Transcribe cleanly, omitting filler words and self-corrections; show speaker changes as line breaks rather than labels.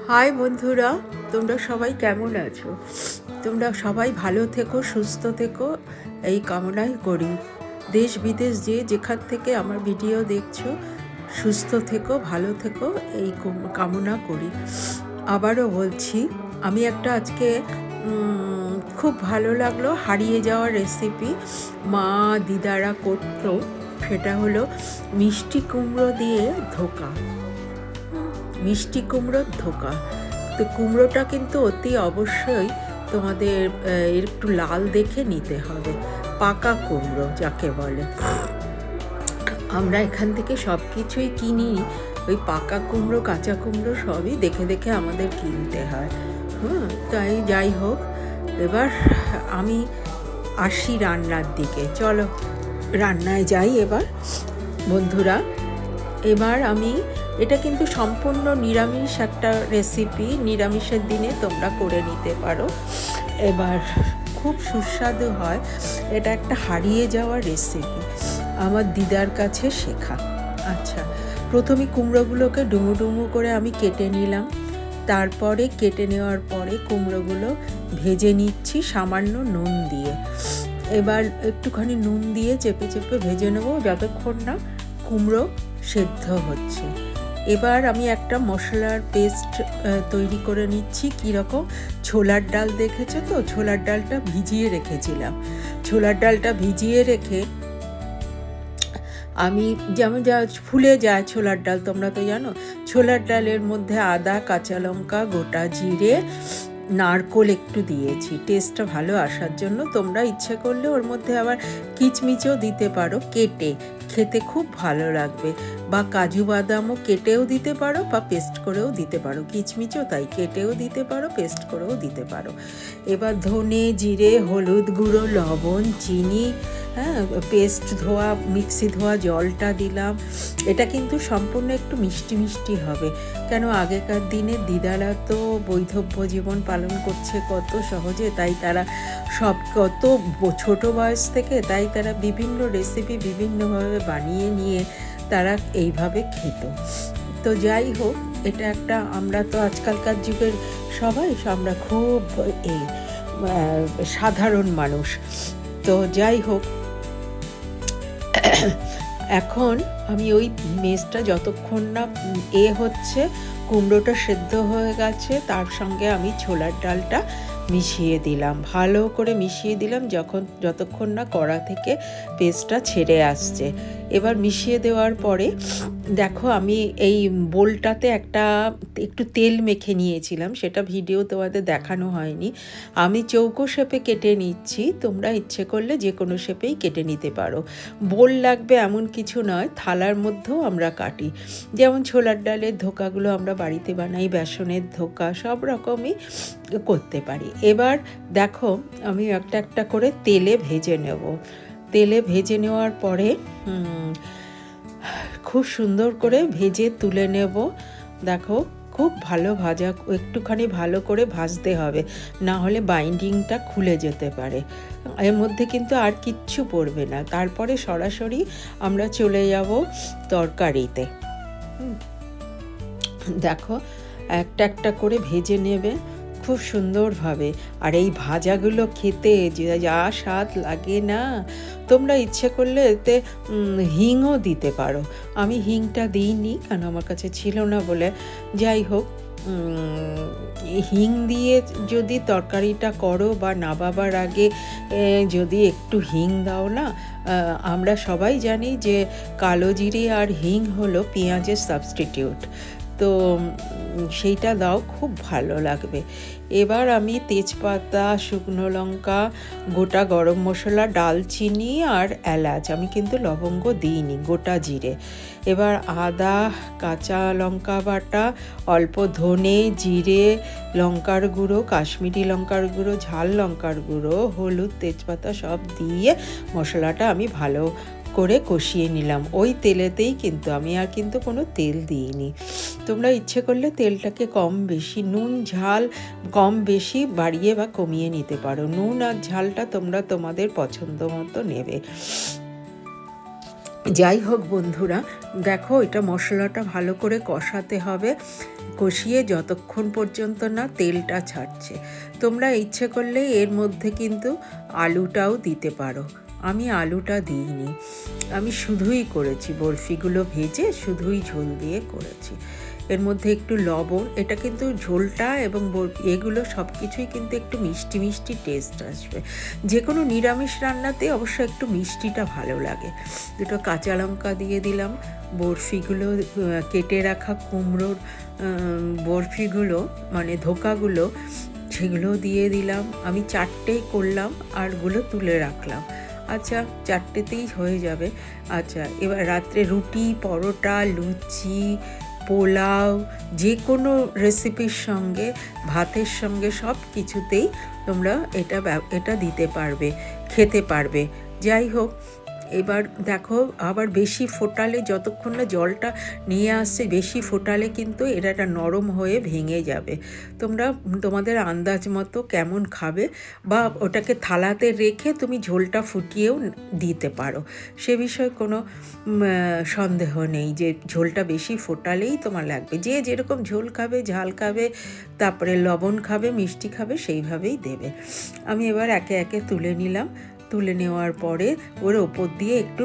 High বন্ধুরা, তোমরা সবাই কেমন আছো? তোমরা সবাই ভালো থেকো, সুস্থ থেকো, এই কামনাই করি। দেশ বিদেশ যেখান থেকে আমার ভিডিও দেখছো, সুস্থ থেকো, ভালো থেকো, এই কামনা করি। আবারও বলছি, আমি একটা আজকে খুব ভালো লাগলো হারিয়ে যাওয়া রেসিপি মা দিদারা করতো। সেটা হলো মিষ্টি কুমড়ো দিয়ে ধোকা। মিষ্টি কুমড়োর ধোকা। তো কুমড়োটা কিন্তু অতি অবশ্যই তোমাদের একটু লাল দেখে নিতে হবে, পাকা কুমড়ো যাকে বলে। আমরা এখান থেকে সব কিছুই কিনি, ওই পাকা কুমড়ো কাঁচা কুমড়ো সবই দেখে দেখে আমাদের কিনতে হয়। তাই যাই হোক, এবার আমি আসি রান্নার দিকে। চলো রান্নায় যাই এবার বন্ধুরা। এবার আমি এটা কিন্তু সম্পূর্ণ নিরামিষ একটা রেসিপি, নিরামিষের দিনে তোমরা করে নিতে পারো। এবার খুব সুস্বাদু হয়, এটা একটা হারিয়ে যাওয়া রেসিপি, আমার দিদার কাছে শেখা। আচ্ছা, প্রথমে কুমড়োগুলোকে ডুমো ডুমো করে আমি কেটে নিলাম। তারপরে কেটে নেওয়ার পরে কুমড়োগুলো ভেজে নিচ্ছি সামান্য নুন দিয়ে। এবার একটুখানি নুন দিয়ে চেপে চেপে ভেজে নেবো যতক্ষণ না কুমড়ো সেদ্ধ হচ্ছে। এবার আমি একটা মশলার পেস্ট তৈরি করে নিচ্ছি। কীরকম? ছোলার ডাল দেখেছো তো? ছোলার ডালটা ভিজিয়ে রেখেছিলাম। ছোলার ডালটা ভিজিয়ে রেখে আমি যেমন ফুলে যায় ছোলার ডাল, তোমরা তো জানো। ছোলার ডালের মধ্যে আদা, কাঁচা লঙ্কা, গোটা জিরে, নারকোল একটু দিয়েছি টেস্টটা ভালো আসার জন্য। তোমরা ইচ্ছে করলে ওর মধ্যে আবার কিচমিচও দিতে পারো কেটে, খেতে খুব ভালো লাগবে। বা কাজু বাদামও কেটেও দিতে পারো বা পেস্ট করেও দিতে পারো। কিচমিচও তাই, কেটেও দিতে পারো, পেস্ট করেও দিতে পারো। এবার ধনে, জিরে, হলুদ গুঁড়ো, লবণ, চিনি, পেস্ট ধোয়া, মিক্সি ধোয়া জলটা দিলাম। এটা কিন্তু সম্পূর্ণ একটু মিষ্টি মিষ্টি হবে, কেন আগেকার দিনে দিদারা তো বৈধব্য জীবন পালন করছে কত সহজে, তাই তারা সব কত ছোট বয়স থেকে, তাই তারা বিভিন্ন রেসিপি বিভিন্নভাবে বানিয়ে নিয়ে তারা এইভাবে খেত। তো যাই হোক, এটা একটা, আমরা তো আজকালকার যুগের সবাই আমরা খুব সাধারণ মানুষ। তো যাই হোক, এখন আমি ওই মেসটা যতক্ষণ না হচ্ছে, কুমড়োটা সেদ্ধ হয়ে গেছে, তার সঙ্গে আমি ছোলার ডালটা মিশিয়ে দিলাম, ভালো করে মিশিয়ে দিলাম যতক্ষণ না কড়া থেকে পেস্টটা ছেড়ে আসছে। এবার মিশিয়ে দেওয়ার পরে দেখো, আমি এই বোলটাতে একটু তেল মেখে নিয়েছিলাম, সেটা ভিডিও তোমাদের দেখানো হয়নি। আমি চৌকো শেপে কেটে নিচ্ছি, তোমরা ইচ্ছে করলে যে কোনো শেপেই কেটে নিতে পারো। বোল লাগবে এমন কিছু নয়, থালার মধ্যেও আমরা কাটি। যেমন ছোলার ডালের ধোকাগুলো আমরা বাড়িতে বানাই, বেসনের ধোকা, সব রকমই করতে পারি। এবার দেখো, আমি একটা একটা করে তেলে ভেজে নেব। তেলে ভেজে নেওয়ার পরে খুব সুন্দর করে ভেজে তুলে নেব। দেখো, খুব ভালো ভাজা, একটুখানি ভালো করে ভাজতে হবে, না হলে বাইন্ডিংটা খুলে যেতে পারে। এর মধ্যে কিন্তু আর কিচ্ছু পড়বে না। তারপরে সরাসরি আমরা চলে যাব তরকারিতে। দেখো, একটা একটা করে ভেজে নেবে খুব সুন্দরভাবে। আর এই ভাজাগুলো খেতে যা স্বাদ লাগে না, তোমরা ইচ্ছে করলে এতে হিংও দিতে পারো। আমি হিংটা দিইনি, কারণ আমার কাছে ছিল না বলে। যাই হোক, হিং দিয়ে যদি তরকারিটা করো বা নামাবার আগে যদি একটু হিং দাও না, আমরা সবাই জানি যে কালো জিরে আর হিং হলো পেঁয়াজের সাবস্টিটিউট, তো সেইটা দাও, খুব ভালো লাগবে। এবার আমি তেজপাতা, শুকনো লঙ্কা, গোটা গরম মশলা, ডালচিনি আর এলাচ, আমি কিন্তু লবঙ্গ দিইনি, গোটা জিরে, এবার আদা, কাঁচা লঙ্কা বাটা, অল্প ধনে, জিরে, লঙ্কার গুঁড়ো, কাশ্মীরি লঙ্কার গুঁড়ো, ঝাল লঙ্কার গুঁড়ো, হলুদ, তেজপাতা সব দিয়ে মশলাটা আমি ভালো করে কষিয়ে নিলাম। ওই তেলেতেই কিন্তু, আমি আর কিন্তু কোনো তেল দিইনি। তোমরা ইচ্ছে করলে তেলটাকে কম বেশি, নুন ঝাল কম বেশি বাড়িয়ে বা কমিয়ে নিতে পারো। নুন আর ঝালটা তোমরা তোমাদের পছন্দ মতো নেবে। যাই হোক বন্ধুরা, দেখো এটা মশলাটা ভালো করে কষাতে হবে, কষিয়ে যতক্ষণ পর্যন্ত না তেলটা ছাড়ছে। তোমরা ইচ্ছে করলে এর মধ্যে কিন্তু আলুটাও দিতে পারো, আমি আলুটা দিইনি, আমি শুধুই করেছি বরফিগুলো ভেজে শুধুই ঝোল দিয়ে করেছি। এর মধ্যে একটু লবণ, এটা কিন্তু ঝোলটা এবং এগুলো সব কিছুই কিন্তু একটু মিষ্টি মিষ্টি টেস্ট আসবে। যে কোনো নিরামিষ রান্নাতে অবশ্য একটু মিষ্টিটা ভালো লাগে। দুটো কাঁচা লঙ্কা দিয়ে দিলাম, বরফিগুলো কেটে রাখা কুমড়োর বরফিগুলো মানে ধোকাগুলো সেগুলো দিয়ে দিলাম। আমি 4টে করলাম আরগুলো তুলে রাখলাম। আচ্ছা, 4টেতেই হয়ে যাবে। আচ্ছা, এবার রাত্রে রুটি, পরোটা, লুচি, পোলাও, যে কোনো রেসিপির সঙ্গে, ভাতের সঙ্গে সব কিছুতেই তোমরা এটা দিতে পারবে, খেতে পারবে। যাই হোক, এবার দেখো আবার বেশি ফোটালে, যতক্ষণ না জলটা নিয়ে আসছে বেশি ফোটালে কিন্তু এটা নরম হয়ে ভেঙে যাবে। তোমরা তোমাদের আন্দাজ মতো কেমন খাবে বা ওটাকে থালাতে রেখে তুমি ঝোলটা ফুটিয়েও দিতে পারো, সে বিষয়ে কোনো সন্দেহ নেই যে ঝোলটা বেশি ফোটালেই তোমার লাগবে। যে যেরকম ঝোল খাবে, ঝাল খাবে, তারপরে লবণ খাবে, মিষ্টি খাবে, সেইভাবেই দেবে। আমি এবার একে একে তুলে নিলাম। তুলে নেওয়ার পরে ওর ওপর দিয়ে একটু